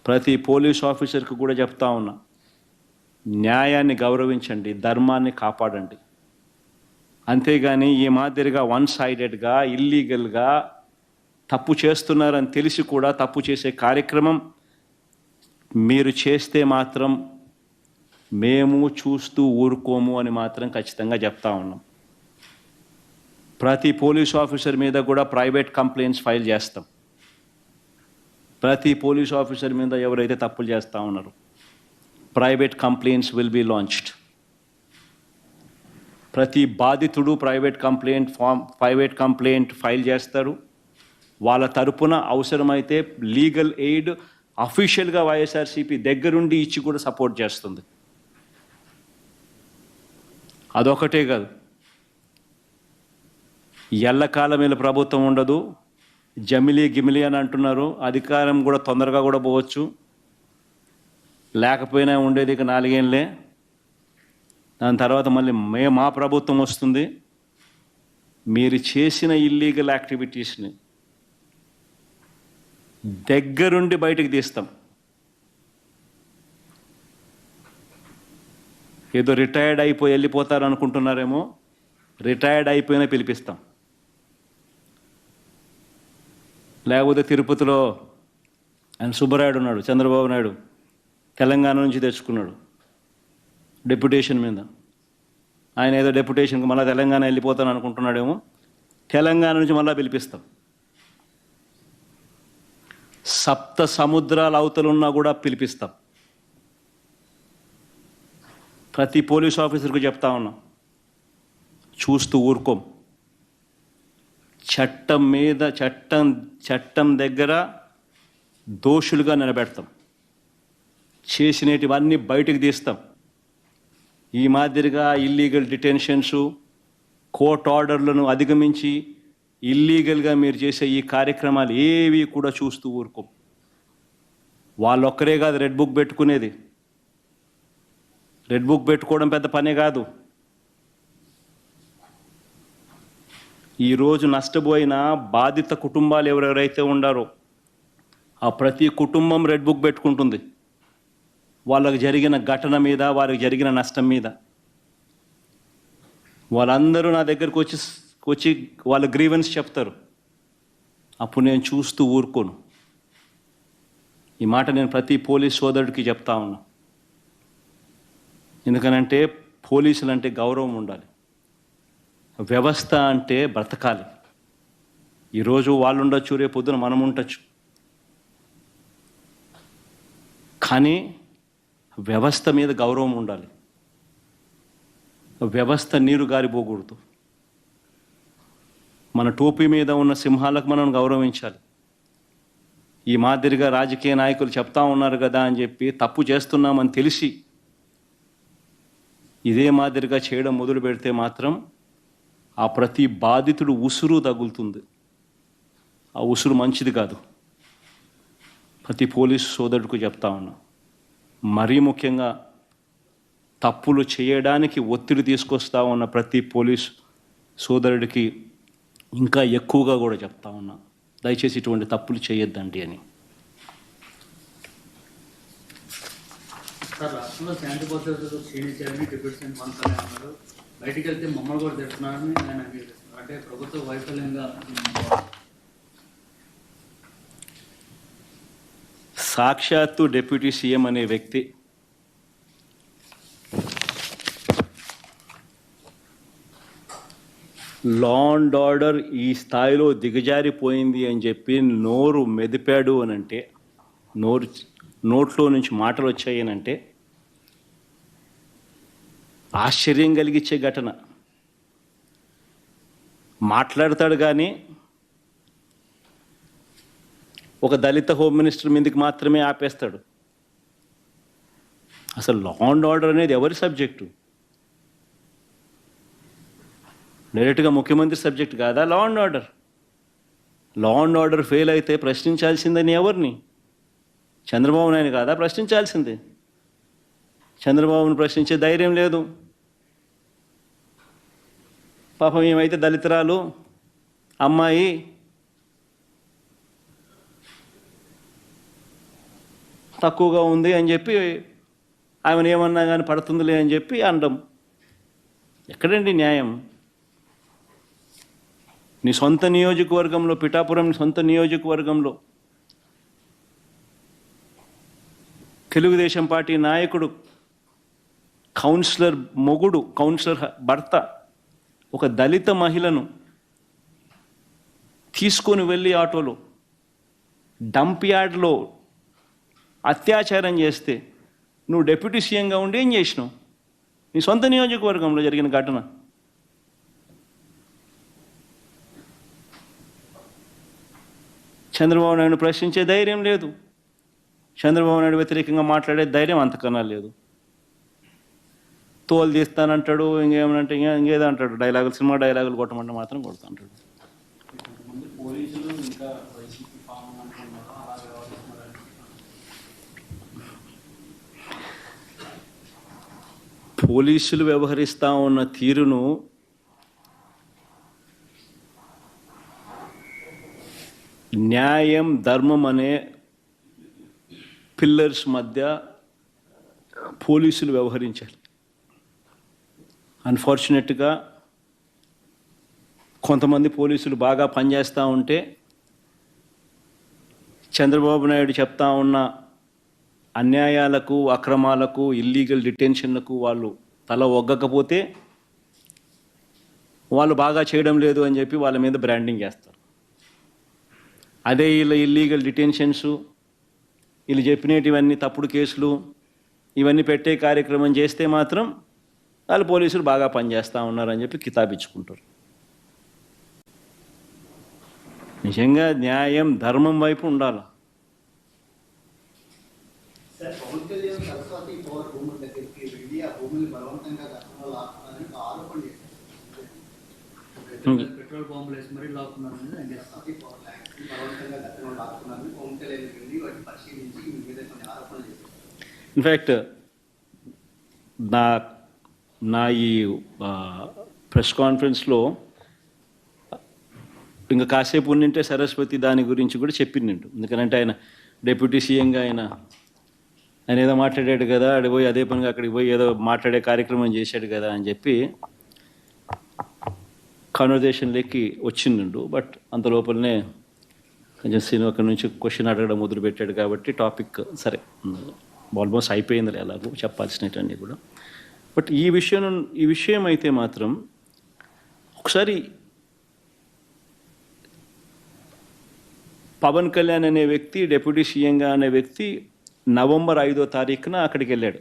ప్రతి పోలీస్ ఆఫీసర్కి కూడా చెప్తా ఉన్నా, న్యాయాన్ని గౌరవించండి, ధర్మాన్ని కాపాడండి. అంతేగాని ఈ మాదిరిగా వన్ సైడెడ్గా ఇల్లీగల్గా తప్పు చేస్తున్నారని తెలిసి కూడా తప్పు చేసే కార్యక్రమం మీరు చేస్తే మాత్రం మేము చూస్తూ ఊరుకోము అని మాత్రం ఖచ్చితంగా చెప్తా ఉన్నాం. ప్రతి పోలీస్ ఆఫీసర్ మీద కూడా ప్రైవేట్ కంప్లైంట్స్ ఫైల్ చేస్తాం. ప్రతి పోలీస్ ఆఫీసర్ మీద ఎవరైతే తప్పులు చేస్తూ ఉన్నారో private complaints will be launched. ప్రతి బాధితుడు ప్రైవేట్ కంప్లైంట్ ఫైల్ చేస్తారు. వాళ్ళ తరపున అవసరమైతే లీగల్ ఎయిడ్ అఫీషియల్గా వైఎస్ఆర్సీపీ దగ్గరుండి ఇచ్చి కూడా సపోర్ట్ చేస్తుంది. అదొకటే కాదు, ఎల్లకాలం వీళ్ళ ప్రభుత్వం ఉండదు, జమిలీ గిమిలీ అని అంటున్నారు. అధికారం కూడా తొందరగా కూడా పోవచ్చు, లేకపోయినా ఉండేది ఇక 4 ఏళ్ళే. దాని తర్వాత మళ్ళీ మా ప్రభుత్వం వస్తుంది. మీరు చేసిన ఇల్లీగల్ యాక్టివిటీస్ని దగ్గరుండి బయటకు తీస్తాం. ఏదో రిటైర్డ్ అయిపోయి వెళ్ళిపోతారు అనుకుంటున్నారేమో, రిటైర్డ్ అయిపోయినా పిలిపిస్తాం. లేకపోతే తిరుపతిలో ఆయన సుబ్బరాయుడు ఉన్నాడు, చంద్రబాబు నాయుడు తెలంగాణ నుంచి తెచ్చుకున్నాడు డెప్యుటేషన్ మీద. ఆయన ఏదో డెప్యుటేషన్కి మళ్ళీ తెలంగాణ వెళ్ళిపోతాను అనుకుంటున్నాడేమో, తెలంగాణ నుంచి మళ్ళీ పిలిపిస్తాం. సప్త సముద్రాల అవతలున్నా కూడా పిలిపిస్తాం. ప్రతి పోలీస్ ఆఫీసర్కు చెప్తా ఉన్నాం, చూస్తూ ఊరుకోం. చట్టం మీద చట్టం దగ్గర దోషులుగా నిలబెడతాం. చేసినటివన్నీ బయటకు తీస్తాం. ఈ మాదిరిగా ఇల్లీగల్ డిటెన్షన్స్, కోర్ట్ ఆర్డర్లను అధిగమించి ఇల్లీగల్గా మీరు చేసే ఈ కార్యక్రమాలు ఏవి కూడా చూస్తూ ఊరుకోం. వాళ్ళొక్కరే కాదు రెడ్ బుక్ పెట్టుకునేది. రెడ్ బుక్ పెట్టుకోవడం పెద్ద పనే కాదు. ఈరోజు నష్టపోయిన బాధిత కుటుంబాలు ఎవరెవరైతే ఉండారో ఆ ప్రతి కుటుంబం రెడ్ బుక్ పెట్టుకుంటుంది. వాళ్ళకు జరిగిన ఘటన మీద, వారికి జరిగిన నష్టం మీద. వాళ్ళందరూ నా దగ్గరకు వచ్చి వాళ్ళ గ్రీవెన్స్ చెప్తారు. అప్పుడు నేను చూస్తూ ఊరుకోను. ఈ మాట నేను ప్రతి పోలీస్ సోదరుడికి చెప్తా ఉన్నా. ఎందుకనంటే పోలీసులు అంటే గౌరవం ఉండాలి, వ్యవస్థ అంటే బ్రతకాలి. ఈరోజు వాళ్ళు ఉండొచ్చు, రేపు పొద్దున మనం ఉండొచ్చు, కానీ వ్యవస్థ మీద గౌరవం ఉండాలి. వ్యవస్థ నీరు గారిపోకూడదు. మన టోపీ మీద ఉన్న సింహాలకు మనం గౌరవించాలి. ఈ మాదిరిగా రాజకీయ నాయకులు చెప్తా ఉన్నారు కదా అని చెప్పి తప్పు చేస్తున్నామని తెలిసి ఇదే మాదిరిగా చేయడం మొదలు పెడితే మాత్రం ఆ ప్రతి బాధితుడు ఉసురు తగులుతుంది. ఆ ఉసురు మంచిది కాదు. ప్రతి పోలీసు సోదరుడికి చెప్తా ఉన్నా. మరీ ముఖ్యంగా తప్పులు చేయడానికి ఒత్తిడి తీసుకొస్తా ఉన్న ప్రతి పోలీస్ సోదరుడికి ఇంకా ఎక్కువగా కూడా చెప్తా ఉన్నా, దయచేసి ఇటువంటి తప్పులు చేయొద్దండి అని. సార్, రాష్ట్రంలో శాంతి భద్రతలు క్షీణించారని డిప్యూటీ సీఎం పవన్ కళ్యాణ్ అన్నారు. బయటికి వెళ్తే మమ్మల్ని కూడా తెస్తున్నారని ఆయన అంగీకరిస్తున్నారు. అంటే ప్రభుత్వ వైఫల్యంగా సాక్షాత్తు డిప్యూటీ సీఎం అనే వ్యక్తి లా అండ్ ఆర్డర్ ఈ స్థాయిలో దిగజారిపోయింది అని చెప్పి నోరు మెదిపాడు అని అంటే, నోట్లో నుంచి మాటలు వచ్చాయి అని అంటే ఆశ్చర్యం కలిగించే ఘటన. మాట్లాడతాడు కానీ ఒక దళిత హోమ్ మినిస్టర్ మీదకి మాత్రమే ఆపేస్తాడు. అసలు లా అండ్ ఆర్డర్ అనేది ఎవరి సబ్జెక్టు? డైరెక్ట్గా ముఖ్యమంత్రి సబ్జెక్ట్ కాదా law and order? Law and order fail అయితే ప్రశ్నించాల్సిందని ఎవరిని? చంద్రబాబు నాయుడు కాదా ప్రశ్నించాల్సిందే? చంద్రబాబును ప్రశ్నించే ధైర్యం లేదు. పాపం ఏమైతే దళితురాలు అమ్మాయి తక్కువగా ఉంది అని చెప్పి ఆమెను ఏమన్నా కానీ పడుతుందిలే అని చెప్పి అనడం. ఎక్కడండి న్యాయం? నీ సొంత నియోజకవర్గంలో, పిఠాపురం సొంత నియోజకవర్గంలో తెలుగుదేశం పార్టీ నాయకుడు, కౌన్సిలర్ మొగుడు, కౌన్సిలర్ భర్త ఒక దళిత మహిళను తీసుకొని వెళ్ళి ఆటోలో డంప్ యార్డ్లో అత్యాచారం చేస్తే నువ్వు డిప్యూటీ సీఎంగా ఉండి ఏం చేసినావు? నీ సొంత నియోజకవర్గంలో జరిగిన ఘటన. చంద్రబాబు నాయుడు ప్రశ్నించే ధైర్యం లేదు, చంద్రబాబు నాయుడు వ్యతిరేకంగా మాట్లాడే ధైర్యం అంతకన్నా లేదు. తోలు తీస్తానంటాడు, ఇంకేమనంటే ఇంకేదో అంటాడు, డైలాగులు, సినిమా డైలాగులు కొట్టమంటే మాత్రం కొడుతుంటాడు. పోలీసులు వ్యవహరిస్తూ ఉన్న తీరును న్యాయం, ధర్మం అనే పిల్లర్స్ మధ్య పోలీసులు వ్యవహరించాలి. అన్ఫార్చునేట్గా కొంతమంది పోలీసులు బాగా పనిచేస్తూ ఉంటే చంద్రబాబు నాయుడు చెప్తా ఉన్న అన్యాయాలకు, అక్రమాలకు, ఇల్లీగల్ డిటెన్షన్లకు వాళ్ళు తల ఒగ్గకపోతే వాళ్ళు బాగా చేయడం లేదు అని చెప్పి వాళ్ళ మీద బ్రాండింగ్ చేస్తారు. అదే వీళ్ళ ఇల్లీగల్ డిటెన్షన్స్, వీళ్ళు చెప్పినటివన్నీ తప్పుడు కేసులు, ఇవన్నీ పెట్టే కార్యక్రమం చేస్తే మాత్రం వాళ్ళు పోలీసులు బాగా పనిచేస్తూ ఉన్నారని చెప్పి కితాబిచ్చుకుంటారు. నిజంగా న్యాయం, ధర్మం వైపు ఉండాలి. పవన్ కళ్యాణ్ సరస్వతి పవర్ భూముల దగ్గరికి వెళ్ళి ఆ భూములు బలవంతంగా గతంలో లాక్కున్నారని ఆరోపణ చేశారు. పెట్రోల్ బాంబులు వేసి మరీ లాక్కున్నారని సరస్వతి పవర్ ల్యాండ్స్ బలవంతంగా గతంలో లాక్కున్నారని పవన్ కళ్యాణ్ వెళ్ళి వాటిని పరిశీలించి మీ మీద కొన్ని ఆరోపణలు చేశారు. ఇన్ఫ్యాక్ట్ నా ఈ ప్రెస్ కాన్ఫరెన్స్లో ఇంకా కాసేపు ఉండింటే సరస్వతి దాని గురించి కూడా చెప్పిండు. ఎందుకంటే ఆయన డిప్యూటీ సీఎంగా ఆయన ఏదో మాట్లాడాడు కదా, అక్కడికి పోయి అదే పనిగా అక్కడికి పోయి ఏదో మాట్లాడే కార్యక్రమం చేశాడు కదా అని చెప్పి కాన్వర్జేషన్లోకి వచ్చిండు. బట్ అంత లోపలనే కొంచెం సీన్ అక్కడి నుంచి క్వశ్చన్ అడగడం మొదలుపెట్టాడు కాబట్టి టాపిక్ సరే ఆల్మోస్ట్ అయిపోయింది ఎలాగో చెప్పాల్సినవన్నీ కూడా. బట్ ఈ విషయం అయితే మాత్రం ఒకసారి పవన్ కళ్యాణ్ అనే వ్యక్తి, డిప్యూటీ సీఎంగా అనే వ్యక్తి నవంబర్ 5వ తారీఖున అక్కడికి వెళ్ళాడు.